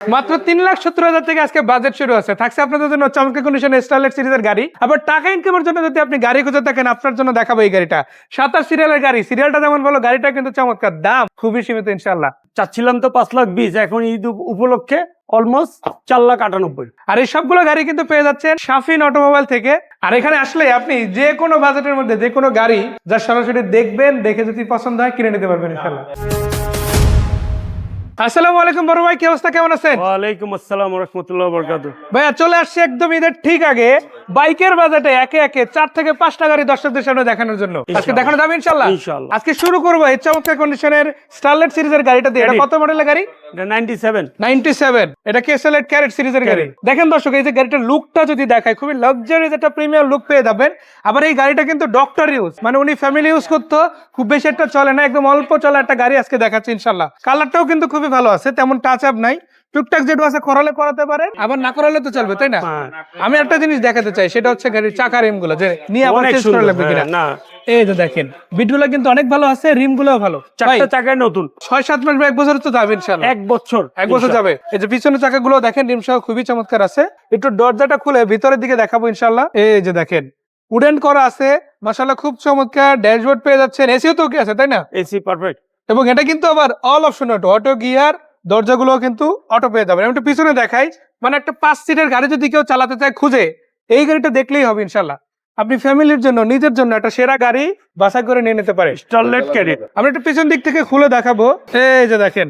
মাত্র 3,70,000 থেকে আজকে বাজেট শুরু আছে। থাকছে আপনাদের জন্য চমৎকার কন্ডিশনে স্টারলেট সিরিজের গাড়ি। আবার টাকা ইনকামের জন্য যদি আপনি গাড়ি খুঁজে থাকেন, আপনার জন্য দেখাবো এই গাড়িটা। 27 সিরিয়ালের গাড়ি, সিরিয়ালটা যেমন ভালো, গাড়িটা কিন্তু চমৎকার, দাম খুবই সীমিত ইনশাআল্লাহ। চাচ্ছিলাম তো 5,20,000, এখন ঈদ উপলক্ষে অলমোস্ট 4,98,000। আর এই সবগুলো গাড়ি কিন্তু পেয়ে যাচ্ছেন শাফিন অটোমোবাইল থেকে। আর এখানে আসলে আপনি যে কোনো বাজেটের মধ্যে যে কোনো গাড়ি যা সরাসরি দেখবেন, দেখে যদি পছন্দ হয় কিনে নিতে পারবেন ইনশাআল্লাহ। আসসালামু আলাইকুম বড় ভাই, কি অবস্থা, কেমন আছেন? ওয়ালাইকুম আসসালাম ওয়া রাহমাতুল্লাহি ওয়া বারাকাতুহু। ভাইয়া চলে আসছে একদম ঈদের ঠিক আগে বাইকের বাজেটে একে একে 4 থেকে 5টা গাড়ি দর্শকদের সামনে দেখানোর জন্য আজকে দেখানো যাবে ইনশাআল্লাহ। আজকে শুরু করবো এই চমৎকার কন্ডিশনের স্টারলেট সিরিজের গাড়িটা দিয়ে। এটা কত মডেলের গাড়ি? এটা 97। এটা কি স্টারলেট ক্যারেট সিরিজের গাড়ি। দেখেন দর্শক, এই যে গাড়িটার লুকটা যদি দেখায়, খুবই লাক্সারিয়াস একটা প্রিমিয়াম লুক পেয়ে যাবেন। আবার এই গাড়িটা কিন্তু ডক্টর ইউজ, মানে উনি ফ্যামিলি ইউজ করতো, খুব বেশি একটা চলে না, একদম অল্প চলা একটা গাড়ি আজকে দেখাচ্ছে ইনশাআল্লাহ। কালারটাও কিন্তু খুবই ভালো আছে, তেমন টাচ আপ নাই, টুকটাক যেটা আছে করালে করাতে পারে, আবার না করালে তো চলবে, তাই না? আমি একটা জিনিস দেখাতে চাই, সেটা হচ্ছে গাড়ির চাকা রিম গুলো, যে নিয়ে আবার চেঞ্জ করে লাগবে কিনা। না, এই যে দেখেন বিটগুলো কিন্তু অনেক ভালো আছে, রিম গুলো ভালো, চারটা চাকায় নতুন। 6-7 মাস বা 1 বছর তো যাবে ইনশাআল্লাহ। 1 বছর যাবে। এই যে পিছনের চাকাগুলো দেখেন, রিম সহ খুবই চমৎকার আছে। একটু দরজাটা খুলে ভিতরের দিকে দেখাবো ইনশাআল্লাহ। এই যে দেখেন উডেন করা আছে, মাশাআল্লাহ খুব চমৎকার। ড্যাশবোর্ড পেয়ে যাচ্ছেন, এসিও তো কি আছে, তাই না? AC perfect. এবং এটা কিন্তু আবার অল অপশন অটো গিয়ার, দরজাগুলো কিন্তু অটো পেয়ে যাবেন। আমি একটু পিছনে দেখাই, মানে একটা 5 সিটের গাড়ি যদি কেউ চালাতে চায় খুঁজে, এই গাড়িটা দেখলেই হবে ইনশাআল্লাহ। আপনি ফ্যামিলির জন্য, নিজের জন্য একটা সেরা গাড়ি বাছাই করে নিয়ে নিতে পারেন। স্টারলেট ক্যারেট আমরা একটু পিছন দিক থেকে খুলে দেখাবো। এই যে দেখেন,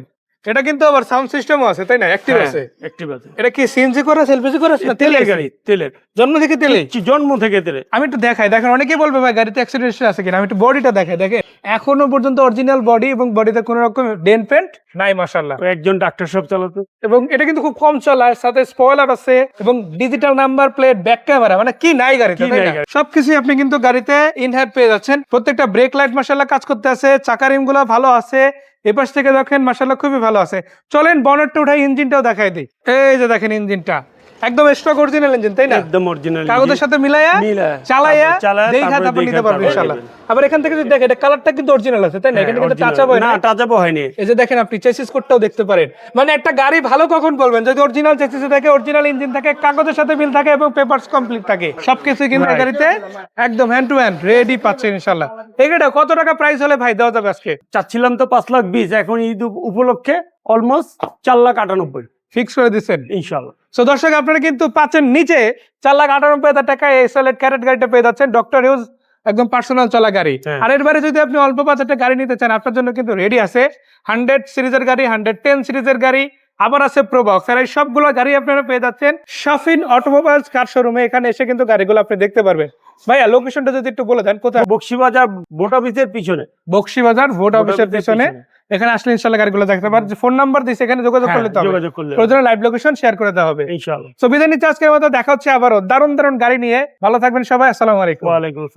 এটা কিন্তু আবার সাউন্ড সিস্টেমও আছে, তাই না? অ্যাক্টিভ আছে। এটা কি সিএনজি করা, এলপিজি করা না তেলের গাড়ি? তেলের, জন্ম থেকে তেলে। জন্ম থেকে তেলে। আমি একটু দেখাই, দেখেন অনেকেই বলবে ভাই গাড়িতে অ্যাক্সিডেন্ট আছে কিনা। আমি একটু বডিটা দেখাই, দেখেন এখনো পর্যন্ত অরিজিনাল বডি, এবং বডিতে কোনো রকম ডেন্ট পেন্ট নাই মাশাআল্লাহ। একজন ডাক্তার সব চালাতো। এবং এটা কিন্তু খুব কম চলার, সাথে স্পয়লার আছে এবং digital number plate, back camera, মানে কি নাই গাড়িতে, তাই না? সবকিছু আপনি কিন্তু গাড়িতে ইনহ্যান্ড পেয়ে যাচ্ছেন। প্রত্যেকটা ব্রেক লাইট মাশাআল্লাহ কাজ করতে আছে, চাকা রিম গুলো ভালো আছে। এপাশ থেকে দেখেন মাশাআল্লাহ খুবই ভালো আছে। চলেন বনেটটা উঠাই, ইঞ্জিনটাও দেখাই দিই। এই যে দেখেন ইঞ্জিনটা একদম স্টক অরিজিনাল ইঞ্জিন, তাই না? একদম অরিজিনাল, কাগজের সাথে মিলায়া চালায়া দেখা তারপর নিতে পারবেন ইনশাআল্লাহ। আবার এখান থেকে যদি দেখেন, এটা কালারটা কিন্তু অরিজিনাল আছে, তাই না? এখানে কিন্তু টাচ আপ হয় না, টাচ আপ হয়নি। এই যে দেখেন আপনি চেসিস কোডটাও দেখতে পারেন। মানে একটা গাড়ি ভালো কখন বলবেন? যদি অরিজিনাল চেসিস থাকে, অরিজিনাল ইঞ্জিন থাকে, কাগজের সাথে মিল থাকে এবং পেপারস কমপ্লিট থাকে, সবকিছু কিন্তু গাড়িতে একদম হ্যান্ড টু হ্যান্ড রেডি পাচ্ছেন ইনশাআল্লাহ। এই গাড়িটা কত টাকা প্রাইস হলে ভাই দেওয়া যাবে আজকে? চাচ্ছিলাম তো 5,20,000, এখন ঈদ উপলক্ষে অলমোস্ট 4,98,000 ফিক্স করে দিচ্ছেন ইনশাআল্লাহ। সো দর্শক, আপনারা কিন্তু পাচ্ছেন নিচে 4,98,000 টাকায় স্টারলেট ক্যারেট গাড়িটা পেয়ে যাচ্ছেন, ডক্টর ইউজ, একদম পার্সোনাল চলা গাড়ি। আর এর বাইরে যদি আপনি অল্প বাজেটে গাড়ি নিতে চান, আপনার জন্য কিন্তু রেডি আছে 100 সিরিজের গাড়ি, 110 সিরিজের গাড়ি, আবার আছে প্রোবক্স। আর এই সবগুলো গাড়ি আপনারা পেয়ে যাচ্ছেন শাফিন অটোমোবাইলস কার শোরুমে। এখানে এসে কিন্তু গাড়িগুলো আপনি দেখতে পারবেন। ভাইয়া লোকেশনটা যদি একটু বলে দেন, কোথায়? বক্সিবাজার ভোট অফিসের পিছনে। বক্সিবাজার ভোট অফিসের পিছনে। এখানে আসলে ইনশাআল্লাহ গাড়িগুলো দেখতে পারেন। ফোন নাম্বার দিয়েছে, এখানে যোগাযোগ করলে তো হবে, প্রয়োজনে লাইভ লোকেশন শেয়ার করে দেওয়া হবে ইনশাআল্লাহ। সো বিদায় নিচ্ছি আজকের মতো, দেখা হচ্ছে আবারও দারুণ দারুণ গাড়ি নিয়ে। ভালো থাকবেন সবাই, আসসালামু আলাইকুম। ওয়া আলাইকুম আসসালাম।